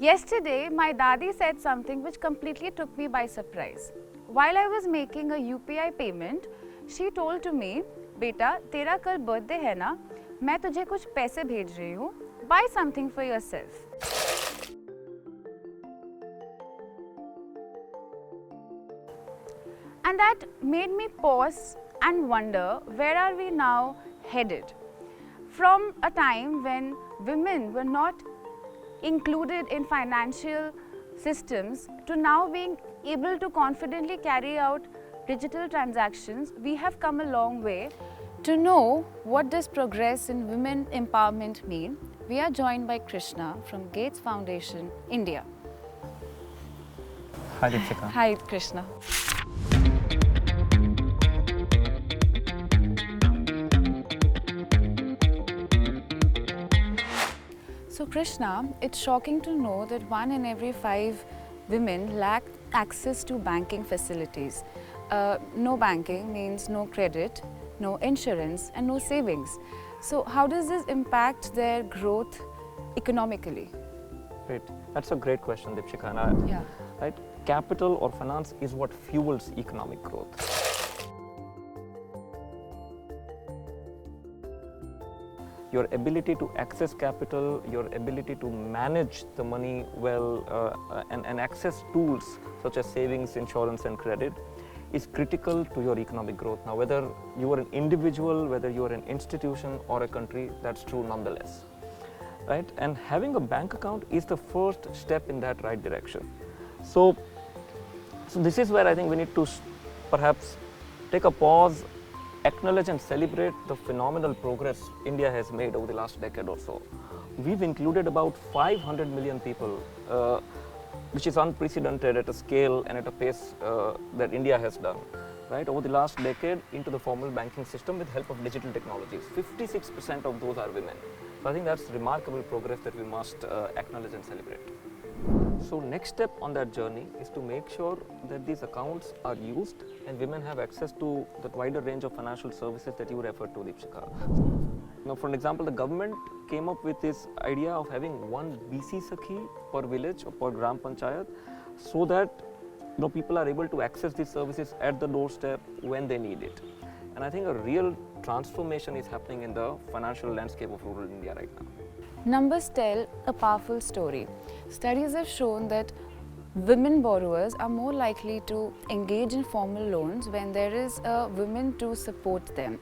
Yesterday, my dadi said something which completely took me by surprise. While I was making a UPI payment, she told to me, "Beta, तेरा कल birthday है ना? मैं तुझे कुछ पैसे भेज रही हूँ. Buy something for yourself." And that made me pause and wonder, where are we now headed? From a time when women were not included in financial systems to now being able to confidently carry out digital transactions, we have come a long way. To know what does progress in women empowerment mean, we are joined by Krishna from Gates Foundation, India. Hi Deepshika. Hi Krishna. So Krishna, it's shocking to know that 1 in every 5 women lack access to banking facilities. No banking means no credit, no insurance and no savings. So how does this impact their growth economically? Great. That's a great question, Deepshika. Yeah. Right? Capital or finance is what fuels economic growth. Your ability to access capital, your ability to manage the money well, and access tools such as savings, insurance and credit is critical to your economic growth. Now, whether you are an individual, whether you are an institution or a country, that's true nonetheless. Right? And having a bank account is the first step in that right direction. So this is where I think we need to perhaps take a pause, acknowledge and celebrate the phenomenal progress India has made over the last decade or so. We've included about 500 million people, which is unprecedented at a scale and at a pace that India has done, right, over the last decade into the formal banking system with help of digital technologies. 56% of those are women. So I think that's remarkable progress that we must acknowledge and celebrate. So next step on that journey is to make sure that these accounts are used and women have access to the wider range of financial services that you referred to, Deepshika. Now, for example, the government came up with this idea of having one BC Sakhi per village or per Gram Panchayat, so that people are able to access these services at the doorstep when they need it. And I think a real transformation is happening in the financial landscape of rural India right now. Numbers tell a powerful story. Studies have shown that women borrowers are more likely to engage in formal loans when there is a woman to support them.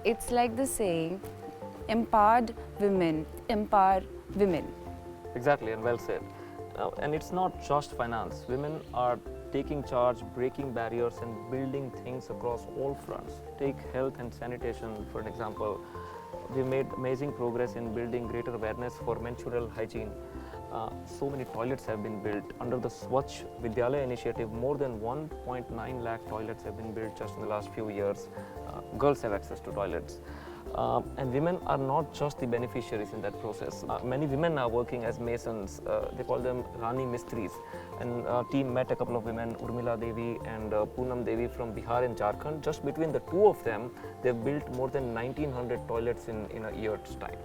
It's like the saying, empowered women empower women. Exactly, and well said. And it's not just finance. Women are taking charge, breaking barriers and building things across all fronts. Take health and sanitation for an example. We made amazing progress in building greater awareness for menstrual hygiene. So many toilets have been built. Under the Swachh Vidyalaya initiative, more than 1.9 lakh toilets have been built just in the last few years. Girls have access to toilets. And women are not just the beneficiaries in that process. Many women are working as masons. They call them Rani Mistris. And our team met a couple of women, Urmila Devi and Poonam Devi from Bihar and Jharkhand. Just between the two of them, they've built more than 1900 toilets in a year's time.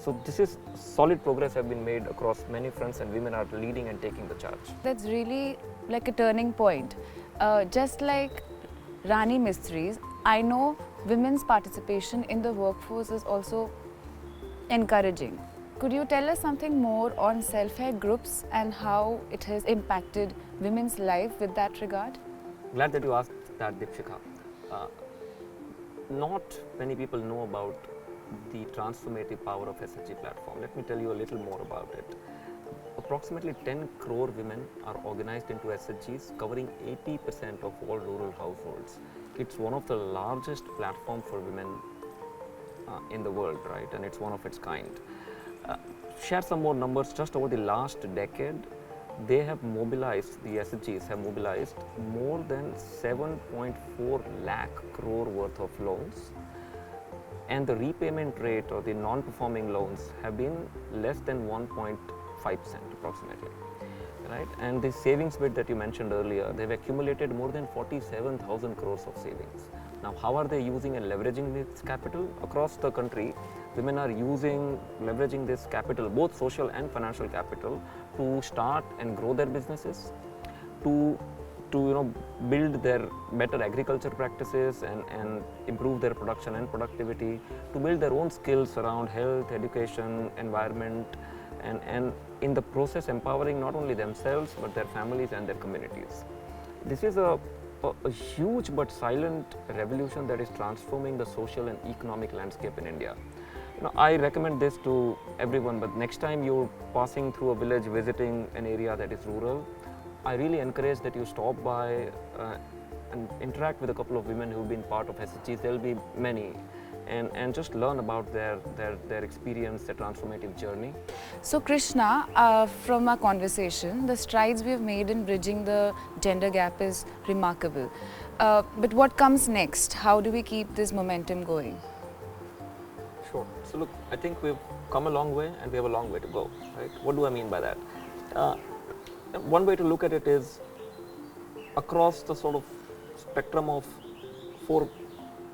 So this is solid progress have been made across many fronts, and women are leading and taking the charge. That's really like a turning point. Just like Rani Mistris, I know women's participation in the workforce is also encouraging. Could you tell us something more on self-help groups and how it has impacted women's life with that regard? Glad that you asked that, Deepshika. Not many people know about the transformative power of SHG platform. Let me tell you a little more about it. Approximately 10 crore women are organized into SHGs, covering 80% of all rural households. It's one of the largest platforms for women in the world, right? And it's one of its kind. Share some more numbers. Just over the last decade, they have mobilized, the SHGs have mobilized more than 7.4 lakh crore worth of loans. And the repayment rate or the non-performing loans have been less than 1.5% approximately, right? And the savings bit that you mentioned earlier, they've accumulated more than 47,000 crores of savings. Now, how are they using and leveraging this capital? Across the country, women are leveraging this capital, both social and financial capital, to start and grow their businesses, to build their better agriculture practices and improve their production and productivity, to build their own skills around health, education, environment, and in the process empowering not only themselves but their families and their communities. This is a huge but silent revolution that is transforming the social and economic landscape in India. I recommend this to everyone, but next time you're passing through a village, visiting an area that is rural, I really encourage that you stop by and interact with a couple of women who've been part of SHGs. There'll be many, and just learn about their experience, their transformative journey. So Krishna, from our conversation, the strides we have made in bridging the gender gap is remarkable. But what comes next? How do we keep this momentum going? Sure. So look, I think we've come a long way and we have a long way to go, right? What do I mean by that? One way to look at it is across the sort of spectrum of 4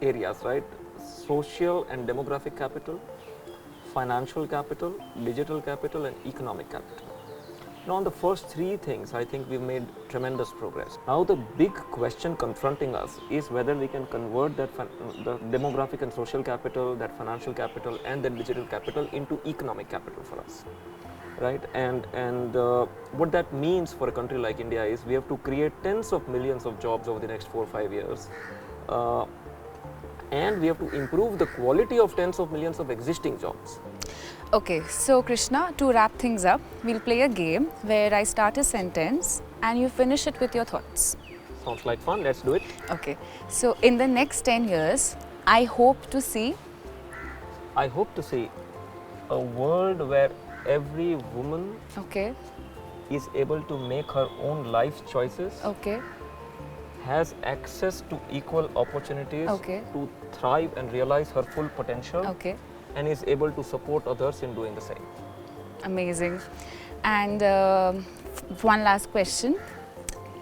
areas, right? Social and demographic capital, financial capital, digital capital, and economic capital. Now, on the first 3 things, I think we've made tremendous progress. Now, the big question confronting us is whether we can convert the demographic and social capital, that financial capital, and that digital capital into economic capital for us, right? And what that means for a country like India is we have to create tens of millions of jobs over the next 4 or 5 years. And we have to improve the quality of tens of millions of existing jobs. Okay, so Krishna, to wrap things up, we'll play a game where I start a sentence and you finish it with your thoughts. Sounds like fun, let's do it. Okay, so in the next 10 years, I hope to see a world where every woman okay, is able to make her own life choices, okay, has access to equal opportunities okay, to thrive and realize her full potential, okay. and is able to support others in doing the same. Amazing. And one last question.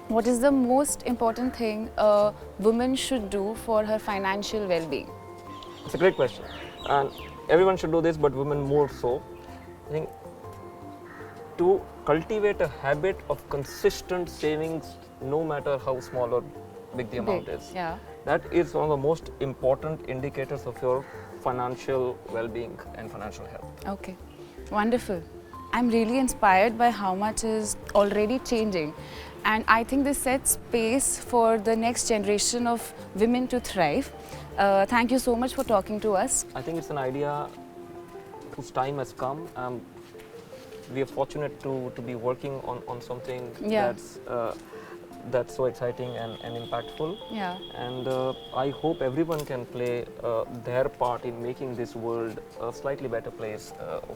What is the most important thing a woman should do for her financial well-being? It's a great question. And everyone should do this, but women more so. I think to cultivate a habit of consistent savings, no matter how small or big the amount is. Yeah. That is one of the most important indicators of your financial well-being and financial health. Okay, wonderful. I'm really inspired by how much is already changing, and I think this sets pace for the next generation of women to thrive. Thank you so much for talking to us. I think it's an idea whose time has come. We are fortunate to be working on something that's so exciting and impactful. Yeah. And I hope everyone can play their part in making this world a slightly better place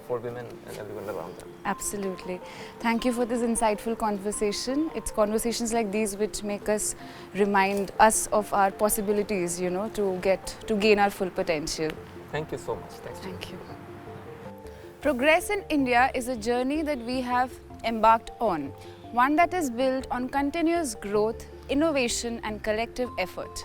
for women and everyone around them. Absolutely. Thank you for this insightful conversation. It's conversations like these which make us remind us of our possibilities, to gain our full potential. Thank you so much. Thanks. Thank you. Progress in India is a journey that we have embarked on, one that is built on continuous growth, innovation, and collective effort.